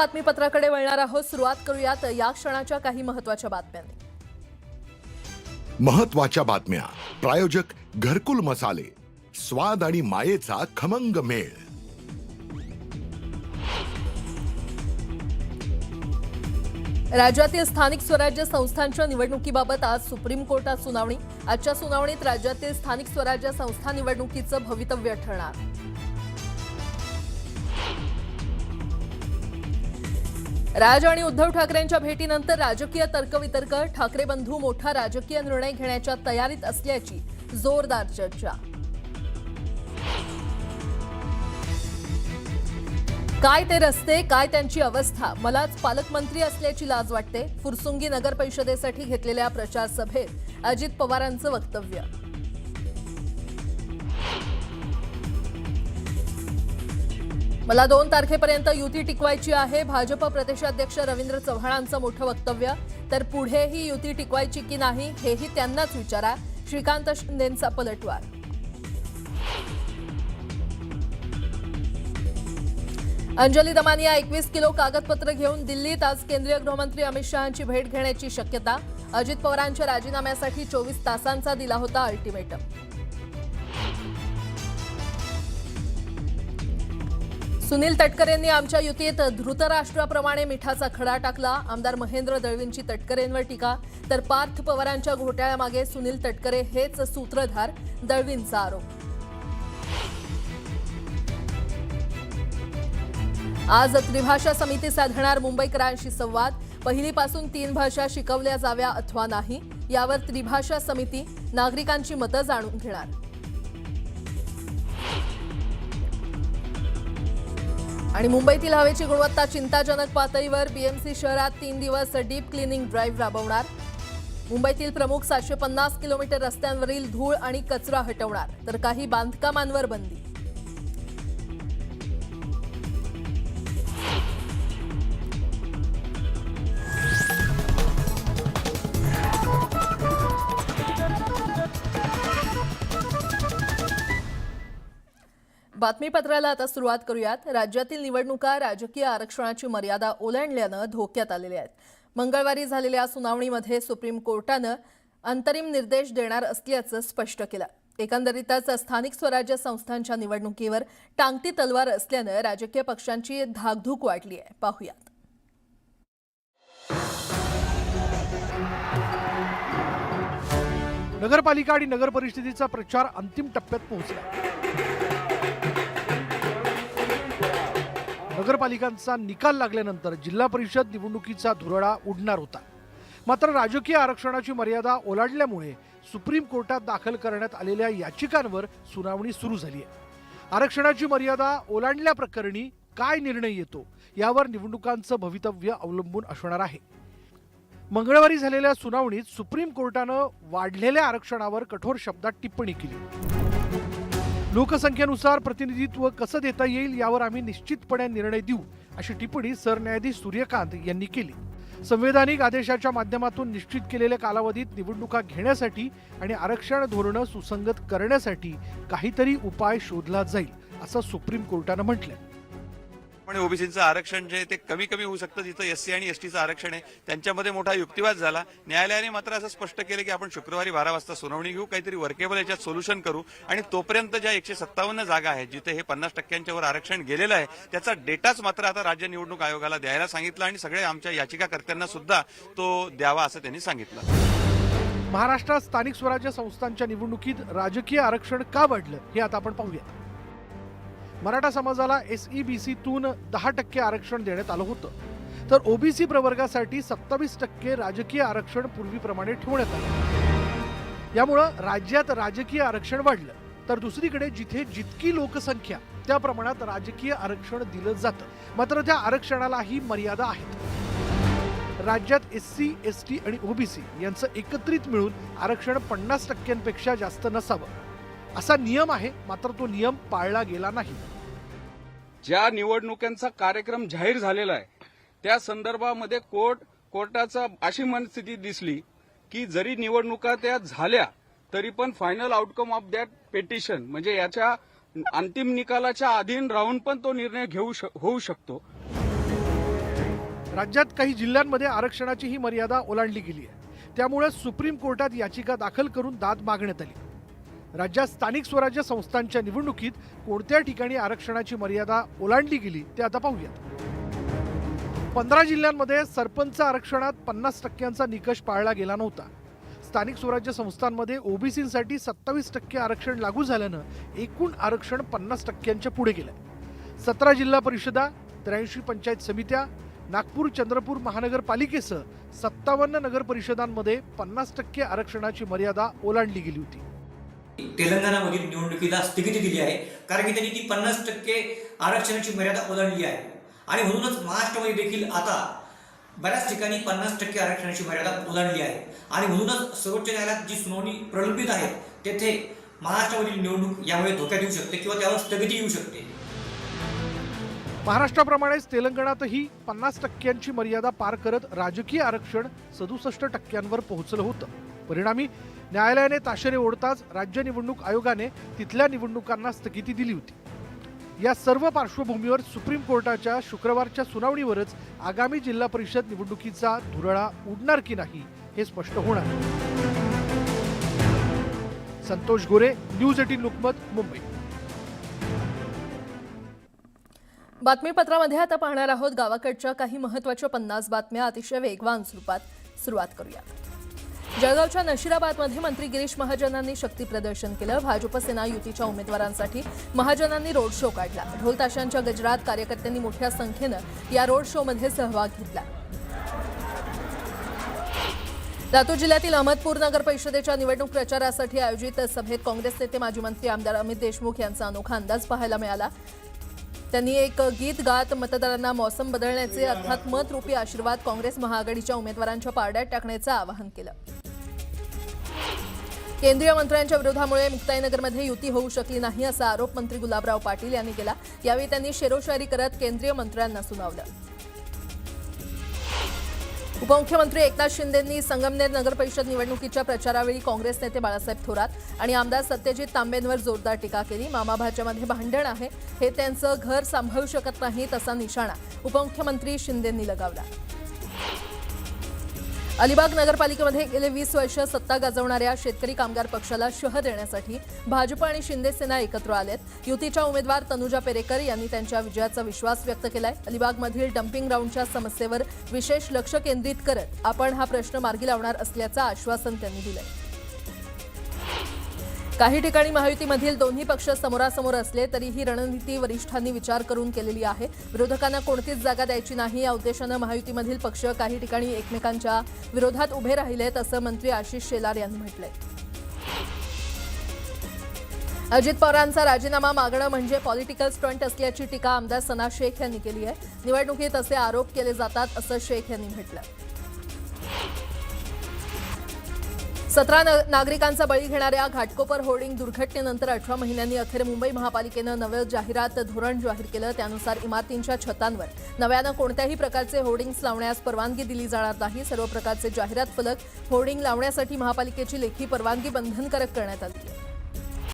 बातमीपत्राकडे वळणार आहोत। सुरुवात करूयात या क्षणाच्या काही महत्त्वाच्या बातम्यांनी। महत्त्वाच्या बातम्या। प्रायोजक घरकुल मसाले, स्वाद आणि मायेचा खमंग मेळ। राज्यातील स्थानिक स्वराज्य संस्थांच्या निवडणुकीबाबत आज सुप्रीम कोर्टात सुनावणी। आजच्या सुनावणीत राज्यातील स्थानिक स्वराज्य संस्था निवडणुकीचं भवितव्य ठरणार। राज आणि उद्धव ठाकरेंच्या भेटीनंतर राजकीय तर्कवितर्क। ठाकरे बंधू मोठा राजकीय निर्णय घेण्याच्या तयारीत असल्याची जोरदार चर्चा। काय ते रस्ते, काय त्यांची अवस्था, मलाच पालकमंत्री असल्याची लाज वाटते। फुरसुंगी नगर परिषदेसाठी घेतलेल्या प्रचार सभेत अजित पवारांचं वक्तव्य। मला 2 तारखेपर्यंत युती टिकवायची आहे। भाजप प्रदेशाध्यक्ष रवींद्र चव्हाणांचं मोठं वक्तव्य। तर पुढेही युती टिकवायची की नाही हेही त्यांनाच विचारा। श्रीकांत शिंदेंचा पलटवार। अंजली दमानिया 21 किलो कागदपत्र घेऊन दिल्लीत। आज केंद्रीय गृहमंत्री अमित शहांची भेट घेण्याची शक्यता। अजित पवारांच्या राजीनाम्यासाठी 24 तासांचा दिला होता अल्टिमेटम। सुनील तटकरेंनी आमच्या युतीत धृतराष्ट्राप्रमाणे मिठाचा खडा टाकला। आमदार महेंद्र दळवींची तटकरेंवर टीका। तर पार्थ पवारांच्या घोटाळ्यामागे सुनील तटकरे हेच सूत्रधार, दळवींचा आरोप। आज त्रिभाषा समिती साधणार मुंबईकरांशी संवाद। पहिलीपासून 3 भाषा शिकवल्या जाव्या अथवा नाही यावर त्रिभाषा समिती नागरिकांची मतं जाणून घेणार। आणि मुंबईतील हवेची गुणवत्ता चिंताजनक पातळीवर। बीएमसी शहरात 3 दिवस डीप क्लिनिंग ड्राईव्ह राबवणार। मुंबईतील प्रमुख 750 किलोमीटर रस्त्यांवरील धूळ आणि कचरा हटवणार। तर काही बांधकामांवर बंदी। बातमीपत्राला आता सुरुवात करूयात। राज्यातील निवडणुका राजकीय आरक्षणाची मर्यादा ओलांडल्यानं धोक्यात आलेल्या आहेत। मंगळवारी झालेल्या सुनावणीमध्ये सुप्रीम कोर्टानं अंतरिम निर्देश देणार असल्याचं स्पष्ट केलं। एकंदरीतच स्थानिक स्वराज्य संस्थांच्या निवडणुकीवर टांगती तलवार असल्यानं राजकीय पक्षांची धाकधूक वाढली आहे। पाहूयात। नगरपालिका आणि नगर परिषदेचा प्रचार अंतिम टप्प्यात पोहोचला। नगरपालिकांचा निकाल लागल्यानंतर जिल्हा परिषद निवडणुकीचा धुरळा उडणार होता। मात्र राजकीय आरक्षणाची मर्यादा ओलांडल्यामुळे सुप्रीम कोर्टात दाखल करण्यात आलेल्या याचिकांवर सुनावणी सुरू झाली आहे। आरक्षणाची मर्यादा ओलांडल्याप्रकरणी काय निर्णय येतो यावर निवडणुकांचं भवितव्य अवलंबून असणार आहे। मंगळवारी झालेल्या सुनावणीत सुप्रीम कोर्टानं वाढलेल्या आरक्षणावर कठोर शब्दात टिप्पणी केली। लोकसंख्येनुसार प्रतिनिधित्व कसं देता येईल यावर आम्ही निश्चितपणे निर्णय देऊ, अशी टिप्पणी सरन्यायाधीश सूर्यकांत यांनी केली। संवैधानिक आदेशाच्या माध्यमातून निश्चित केलेल्या कालावधीत निवडणुका घेण्यासाठी आणि आरक्षण धोरण सुसंगत करण्यासाठी काहीतरी उपाय शोधला जाईल, असं सुप्रीम कोर्टानं म्हटलंय। पण ओबीसीचं आरक्षण जे ते कमी होऊ शकतं, जिथं एससी आणि एसटीचं आरक्षण आहे त्यांच्यामध्ये मोठा युक्तिवाद झाला। न्यायालयाने मात्र असं स्पष्ट केलं की आपण शुक्रवारी 12 वाजता सुनावणी घेऊ, काहीतरी वर्केबल याच्यात सोल्युशन करू आणि तोपर्यंत ज्या 157 जागा आहेत जिथे हे 50% वर आरक्षण गेलेलं आहे त्याचा डेटाच मात्र आता राज्य निवडणूक आयोगाला द्यायला सांगितलं आणि सगळे आमच्या याचिकाकर्त्यांना सुद्धा तो द्यावा असं त्यांनी सांगितलं। महाराष्ट्रात स्थानिक स्वराज्य संस्थांच्या निवडणुकीत राजकीय आरक्षण का वाढलं हे आता आपण पाहूया। मराठा समाजाला SEBCतून 10% आरक्षण देण्यात आलं होतं, तर ओबीसी प्रवर्गासाठी 27% राजकीय आरक्षण पूर्वीप्रमाणे ठेवण्यात आलं। यामुळं राज्यात राजकीय आरक्षण वाढलं, तर दुसरीकडे जिथे जितकी लोकसंख्या त्या प्रमाणात राजकीय आरक्षण दिलं जातं। मात्र त्या आरक्षणालाही मर्यादा आहेत। राज्यात SC, ST आणि OBC यांचं एकत्रित मिळून आरक्षण 50%पेक्षा जास्त नसावं असा नियम आहे, मात्र तो नियम पाळला गेला नाही। ज्या निवडणुकांचा कार्यक्रम जाहीर झालेला आहे त्या संदर्भामध्ये कोर्टाचा अशी मनस्थिती दिसली की जरी निवडणुका त्या झाल्या तरी पण final outcome of that petition म्हणजे याच्या अंतिम निकालाच्या अधीन राहून पण तो निर्णय होऊ शकतो। राज्यात काही जिल्ह्यांमध्ये आरक्षणाची ही मर्यादा ओलांडली गेली आहे. त्यामुळे सुप्रीम कोर्टात याचिका दाखल करून दाद मागण्यात आली. राज्यात स्थानिक स्वराज्य संस्थांच्या निवडणुकीत कोणत्या ठिकाणी आरक्षणाची मर्यादा ओलांडली गेली ते आता पाहूयात. 15 जिल्ह्यांमध्ये सरपंच आरक्षणात 50% निकष पाळला गेला नव्हता. स्थानिक स्वराज्य संस्थांमध्ये ओबीसीसाठी 27% आरक्षण लागू झाल्यानं एकूण आरक्षण 50% पुढे गेलंय. 17 जिल्हा परिषदा, 83 पंचायत समित्या, नागपूर चंद्रपूर महानगरपालिकेसह 57 नगर परिषदांमध्ये 50% आरक्षणाची मर्यादा ओलांडली गेली होती. तेलंगणामधील निवडणुकीला स्थगिती दिली आहे, कारण की त्यांनी ती 50% आरक्षणाची मर्यादा ओलांडली आहे. आणि म्हणूनच महाराष्ट्रामध्ये देखील आता बऱ्याच ठिकाणी 50% आरक्षणाची मर्यादा ओलांडली आहे. आणि म्हणूनच सर्वोच्च न्यायालयात जी सुनावणी प्रलंबित आहे तेथे महाराष्ट्रामधील निवडणूक यामुळे धोक्यात येऊ शकते किंवा त्यावर स्थगिती येऊ शकते. महाराष्ट्राप्रमाणेच तेलंगणातही 50% मर्यादा पार करत राजकीय आरक्षण 67% पोहोचलं होतं. परिणामी न्यायालयाने ताशेरे ओढताच राज्य निवडणूक आयोगाने तिथल्या निवडणुकांना स्थगिती दिली होती. या सर्व पार्श्वभूमीवर सुप्रीम कोर्टाच्या शुक्रवारच्या सुनावणीवरच आगामी जिल्हा परिषद निवडणुकीचा धुरळा उडणार की नाही हे स्पष्ट होणार. संतोष गोरे, न्यूज 18 लोकमत, मुंबई. बातमीपत्रामध्ये आता पाहणार आहोत गावाकडच्या काही महत्त्वाच्या 50 बातम्या अतिशय वेगवान स्वरूपात. सुरुवात करूया. जळगावच्या नशिराबादमध्ये मंत्री गिरीश महाजनांनी शक्ती प्रदर्शन केलं. भाजप सेना युतीच्या उमेदवारांसाठी महाजनांनी रोड शो काढला. ढोल ताशांच्या गजरात कार्यकर्त्यांनी मोठ्या संख्येनं या रोड शोमध्ये सहभाग घेतला. लातूर जिल्ह्यातील अहमदपूर नगर परिषदेच्या निवडणूक प्रचारासाठी आयोजित सभेत काँग्रेस नेते माजी मंत्री आमदार अमित देशमुख यांचा अनोखा अंदाज पाहायला मिळाला. त्यांनी एक गीत गात मतदारांना मौसम बदलण्याचे अर्थात मतरूपी आशीर्वाद काँग्रेस महाआघाडीच्या उमेदवारांच्या पारड्यात टाकण्याचं आवाहन केलं. केंद्रीय मंत्र्यांच्या विरोधामुळे मुक्ताईनगरमध्ये युती होऊ शकली नाही असा आरोप मंत्री गुलाबराव पाटील यांनी केला. यावेळी त्यांनी शेरोशायरी करत केंद्रीय मंत्र्यांना सुनावलं. उपमुख्यमंत्री एकनाथ शिंदेंनी संगमनेर नगर परिषद निवडणुकीच्या प्रचारावेळी काँग्रेस नेते बाळासाहेब थोरात आणि आमदार सत्यजित तांबेंवर जोरदार टीका केली. मामा भाच्यामध्ये भांडण आहे, हे त्यांचं घर सांभाळू शकत नाही तसा निशाणा उपमुख्यमंत्री शिंदेंनी लगावला. अलिबाग नगरपालिकेमध्ये गेले 20 वर्ष सत्ता गाजवणाऱ्या शेतकरी कामगार पक्षाला शह देण्यासाठी भाजप आणि शिंदे सेना एकत्र आलेत. युतीच्या उमेदवार तनुजा पेरेकर यांनी त्यांच्या विजयाचा विश्वास व्यक्त केलाय. अलिबागमधील डम्पिंग ग्राउंडच्या समस्येवर विशेष लक्ष केंद्रित करत आपण हा प्रश्न मार्गी लावणार असल्याचं आश्वासन त्यांनी दिलंय. काही ठिकाणी महायुतीमधील दोन्ही पक्ष समोरासमोर असले तरी ही रणनीती वरिष्ठांनी विचार करून केलेली आहे. विरोधकांना कोणतीच जागा द्यायची नाही या उद्देशानं महायुतीमधील पक्ष काही ठिकाणी एकमेकांच्या विरोधात उभे राहिलेत असं मंत्री आशिष शेलार यांनी म्हटलंय. अजित पवारांचा राजीनामा मागणं म्हणजे पॉलिटिकल स्टंट असल्याची टीका आमदार सना शेख यांनी केली आहे. निवडणुकीत असे आरोप केले जातात असं शेख यांनी म्हटलं. 17 नागरिकांचा बळी घेणाऱ्या घाटकोपर होर्डिंग दुर्घटनेनंतर 18 महिन्यांनी अखेर मुंबई महापालिकेनं नवं जाहिरात धोरण जाहीर केलं. त्यानुसार इमारतींच्या छतांवर नव्यानं कोणत्याही प्रकारचे होर्डिंग्स लावण्यास परवानगी दिली जाणार नाही. सर्व प्रकारचे जाहिरात फलक होर्डिंग लावण्यासाठी महापालिकेची लेखी परवानगी बंधनकारक करण्यात आली.